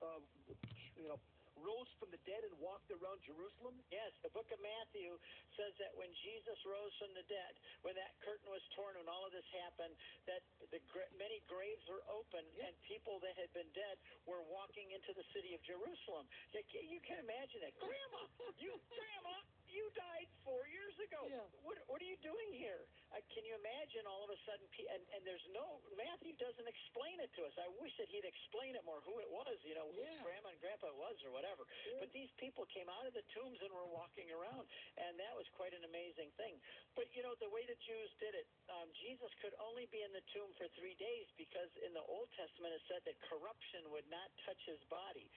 uh, rose from the dead and walked around Jerusalem? Yes, the book of Matthew says that when Jesus rose from the dead, when that curtain was torn, when all of this happened, that many graves were open, and people that had been dead were walking into the city of Jerusalem. You can imagine that. Grandma, you died 4 years ago. Yeah. What are you doing here? Can you imagine all of a sudden, and there's no, Matthew doesn't explain it to us. I wish that he'd explain it more, who it was, whose grandma and grandpa it was or whatever. Yeah. But these people came out of the tombs and were walking around, and that was quite an amazing thing. But, the way the Jews did it, Jesus could only be in the tomb for 3 days because in the Old Testament it said that corruption would not touch his body.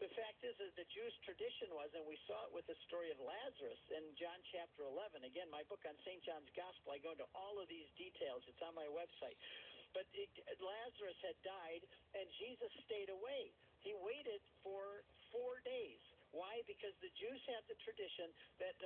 The fact is that the Jewish tradition was, and we saw it with the story of Lazarus in John chapter 11. Again, my book on St. John's Gospel, I go into all of these details. It's on my website. But Lazarus had died, and Jesus stayed away. He waited for 4 days. Why? Because the Jews had the tradition that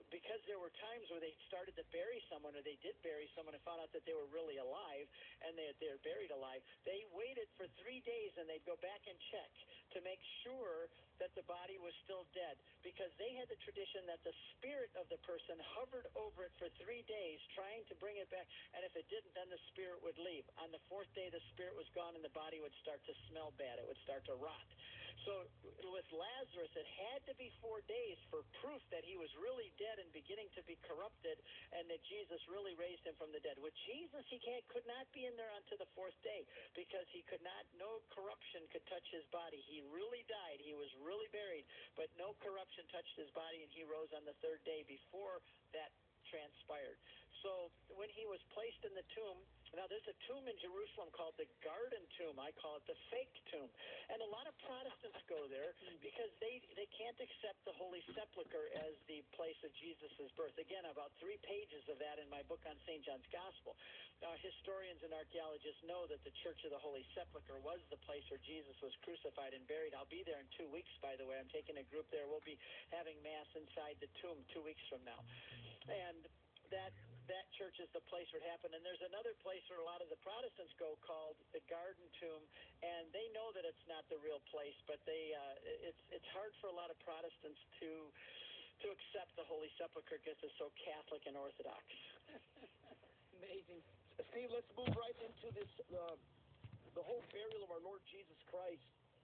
because there were times where they started to bury someone, or they did bury someone and found out that they were really alive, and they were buried alive, they waited for 3 days and they'd go back and check to make sure that the body was still dead, because they had the tradition that the spirit of the person hovered over it for 3 days trying to bring it back, and if it didn't, then the spirit would leave. On the 4th day, the spirit was gone and the body would start to smell bad. It would start to rot. So with Lazarus, it had to be 4 days for proof that he was really dead and beginning to be corrupted, and that Jesus really raised him from the dead. With Jesus, he could not be in there until the 4th day, because he could not, no corruption could touch his body. He really died. He was really buried, but no corruption touched his body, and he rose on the 3rd day before that transpired. So when he was placed in the tomb, now there's a tomb in Jerusalem called the Garden Tomb. I call it the fake tomb. And a lot of Protestants go there because they can't accept the Holy Sepulchre as the place of Jesus' birth. Again, about 3 pages of that in my book on St. John's Gospel. Now, historians and archaeologists know that the Church of the Holy Sepulchre was the place where Jesus was crucified and buried. I'll be there in 2 weeks, by the way. I'm taking a group there. We'll be having Mass inside the tomb 2 weeks from now. And that church is the place where it happened. And there's another place where a lot of the Protestants go called the Garden Tomb, and they know that it's not the real place, but it's hard for a lot of Protestants to accept the Holy Sepulchre because it's so Catholic and Orthodox. Amazing. Steve, let's move right into this, the whole burial of our Lord Jesus Christ.